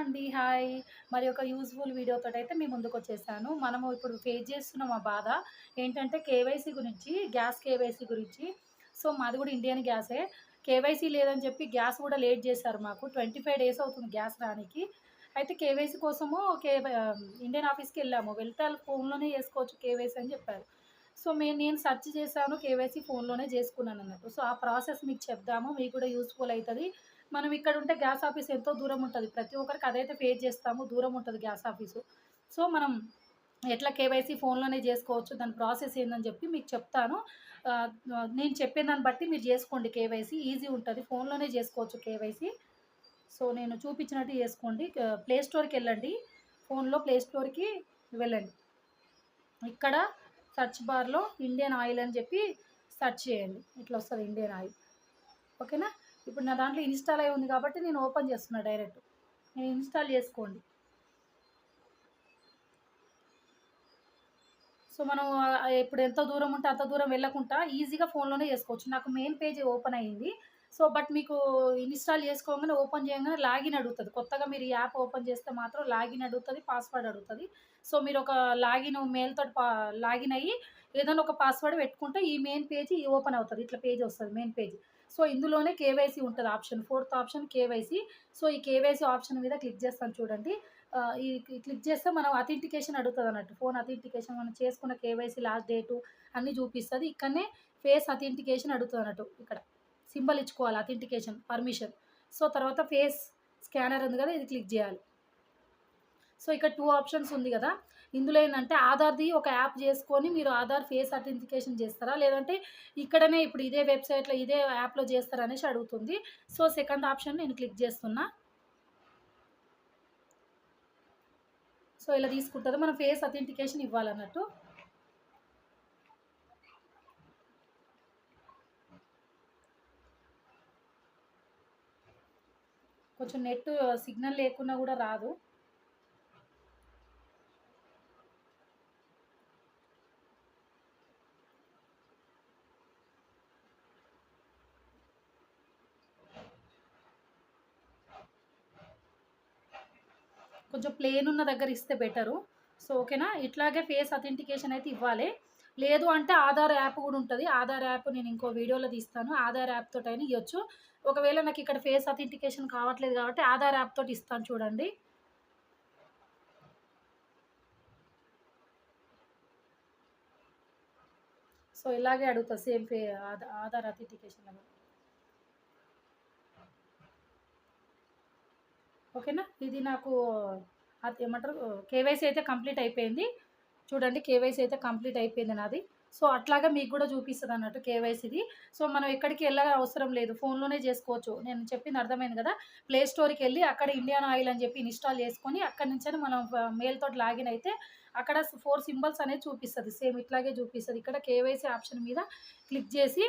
అండి. హాయ్. మరి ఒక యూజ్‌ఫుల్ వీడియోతోటైతే మీ ముందుకొచ్చేసాను. మనము ఇప్పుడు ఫేస్ చేస్తున్న మా బాధ ఏంటంటే కేవైసీ గురించి, గ్యాస్ కేవైసీ గురించి. సో, మాది గూడా ఇండియన్ గ్యాసే. కేవైసీ లేదని చెప్పి గ్యాస్ గూడా లేట్ జేశారు మాకు. 25 డేస్ అవుతుంది గ్యాస్ రానికి. అయితే కేవైసీ కోసము ఇండియన్ ఆఫీస్‌కెళ్ళాము. వెళ్తే ఆళ్ళు ఫోన్‌లోనే చేసుకోవచ్చు కేవైసీ అని జెప్పారు. సో, నేను సెర్చ్ చేశాను. కేవైసీ ఫోన్‌లోనే జేసుకున్నానన్నట్టు. సో, ఆ ప్రాసెస్ మీకు చెప్దాము. మీకు కూడా యూజ్‌ఫుల్ అయితది. మనం ఇక్కడుంటే గ్యాస్ ఆఫీస్ ఎంతో దూరం ఉంటది. ప్రతి ఒక్కరికి అదైతే ఫేస్ చేస్తాము. దూరం ఉంటది గ్యాస్ ఆఫీసు. సో, మనం ఎట్లా కేవైసీ ఫోన్‌లోనే జేసుకోవచ్చు. దాని ప్రాసెస్ ఏందని జెప్పి మీకు చెప్తాను. నేను చెప్పిన దాన్ని బట్టి మీరు జేసుకోండి కేవైసీ. ఈజీ ఉంటది. ఫోన్‌లోనే జేసుకోవచ్చు కేవైసీ. సో, నేను చూపించినట్టు జేసుకోండి. ప్లే స్టోర్‌కెళ్ళండి. ఫోన్‌లో ప్లే స్టోర్‌కి వెళ్ళండి. ఇక్కడ సెర్చ్ బార్‌లో ఇండియన్ ఆయిల్ అని జెప్పి సెర్చ్ చేయండి. ఇట్లా వస్తది ఇండియన్ ఆయిల్. ఓకేనా? ఇప్పుడు నా దాంట్లో ఇన్‌స్టాల్ అయ్యి ఉంది కాబట్టి నేను ఓపెన్ చేస్తున్నా డైరెక్ట్. మీరు ఇన్‌స్టాల్ చేసుకోండి. సో, మనం ఇప్పుడు ఎంత దూరం ఉంటే అంత దూరం వెళ్ళకుండా ఈజీగా ఫోన్‌లోనే చేసుకోవచ్చు. నాకు మెయిన్ పేజ్ ఓపెన్ అయింది. సో, బట్ మీకు ఇన్‌స్టాల్ చేసుకోంగానే ఓపెన్ చేయంగానే లాగిన్ అడుగుతది. కొత్తగా మీరు ఈ యాప్ ఓపెన్ చేస్తే మాత్రం లాగిన్ అడుగుతది, పాస్వర్డ్ అడుగుతది. సో, మీరు ఒక మెయిల్ తోటి లాగిన్ అయ్యి ఏదైనా ఒక పాస్వర్డ్ పెట్టుకుంటే ఈ మెయిన్ పేజ్ ఓపెన్ అవుతది. ఇట్లా పేజ్ వస్తది మెయిన్ పేజ్. సో, ఇందులోనే కేవైసీ ఉంటది option. Fourth option KYC. So, ఈ కేవైసీ ఆప్షన్ మీద క్లిక్ చేస్తాను చూడండి. క్లిక్ చేస్తే మనం అథెంటికేషన్ అడుగుతదన్నట్టు. ఫోన్ అథెంటికేషన్ మనం చేసుకున్న కేవైసీ లాస్ట్ డేటు అన్నీ చూపిస్తది. ఇక్కడనే ఫేస్ అథెంటికేషన్ అడుగుతదన్నట్టు ఇక్కడ. సింబల్ ఇచ్చుకోవాలి అథెంటికేషన్, పర్మిషన్. సో, తర్వాత ఫేస్ స్కానర్ ఉంది కదా! ఇది క్లిక్ జేయాలి. సో, ఇక్కడ 2 ఆప్షన్స్ ఉంది గదా! ఇందులో ఏందంటే ఆధార్‌ది ఒక యాప్ జేసుకొని మీరు ఆధార్ ఫేస్ అథెంటికేషన్ జేస్తారా? లేదంటే ఇక్కడనే ఇప్పుడు ఇదే వెబ్‌సైట్‌లో ఇదే యాప్‌లో జేస్తారా అనేసి అడుగుతుంది. సో, సెకండ్ ఆప్షన్ నేను క్లిక్ జేస్తున్నా. సో, ఇలా తీసుకుంటది. మనం ఫేస్ అథెంటికేషన్ ఇవ్వాలన్నట్టు. కొంచెం నెట్ సిగ్నల్ లేకున్నా గూడా రాదు. కొంచెం ప్లెయిన్ ఉన్న దగ్గర ఇస్తే బెటరు. సో, ఓకేనా? ఇట్లాగే ఫేస్ అథెంటికేషన్ అయితే ఇవ్వాలే. లేదు అంటే ఆధార్ యాప్ గూడా ఉంటది. ఆధార్ యాప్ నేను ఇంకో వీడియోలో తీస్తాను. ఆధార్ యాప్ తోటైనా ఇయ్యొచ్చు. ఒకవేళ నాకిక్కడ ఫేస్ అథెంటికేషన్ కావట్లేదు కాబట్టి ఆధార్ యాప్ తోటి ఇస్తాను చూడండి. సో, ఇలాగే అడుగుతది సేమ్ ఆధార్ అథెంటికేషన్ లాగా. ఓకేనా? ఇది నాకు ఏమంటారు కేవైసీ అయితే కంప్లీట్ అయిపోయింది. చూడండి కేవైసీ అయితే కంప్లీట్ అయిపోయింది నాది. సో, అట్లాగా మీకు గూడా చూపిస్తదన్నట్టు కేవైసీది. సో, మనం ఎక్కడికి అవసరం లేదు. ఫోన్‌లోనే జేసుకోవచ్చు. నేను చెప్పింది అర్థమైంది గదా! ప్లే స్టోర్‌కెళ్ళి అక్కడ ఇండియన్ ఆయిల్ అని జెప్పి ఇన్‌స్టాల్ చేసుకొని అక్కడి నుంచని మనం మెయిల్ తోటి లాగిన్ అయితే అక్కడ 4 సింబల్స్ అనేది చూపిస్తది. సేమ్ ఇట్లాగే చూపిస్తది. ఇక్కడ కేవైసీ ఆప్షన్ మీద క్లిక్ జేసి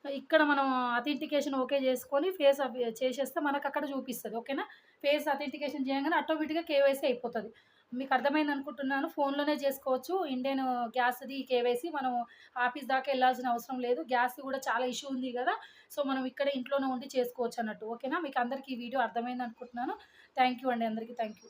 ఇక్కడ మనం అథెంటికేషన్ ఓకే చేసుకొని ఫేస్ చేసేస్తే మనకక్కడ చూపిస్తది. ఓకేనా? ఫేస్ అథెంటికేషన్ చేయంగానే ఆటోమేటిక్‌గా కేవైసీ అయిపోతది. మీకు అర్థమైందనుకుంటున్నాను. ఫోన్‌లోనే చేసుకోవచ్చు. ఇండేన్ గ్యాస్‌ది కేవైసీ మనం ఆఫీస్ దాకా ఎళ్ళాల్సిన అవసరం లేదు. గ్యాస్‌ది కూడా చాలా ఇష్యూ ఉంది గదా! సో, మనం ఇక్కడే ఇంట్లోనే ఉండి చేసుకోవచ్చన్నట్టు. ఓకేనా? మీకు అందరికి ఈ వీడియో అర్థమైందనుకుంటున్నాను. థాంక్ యూ అండి. అందరికీ థాంక్ యూ.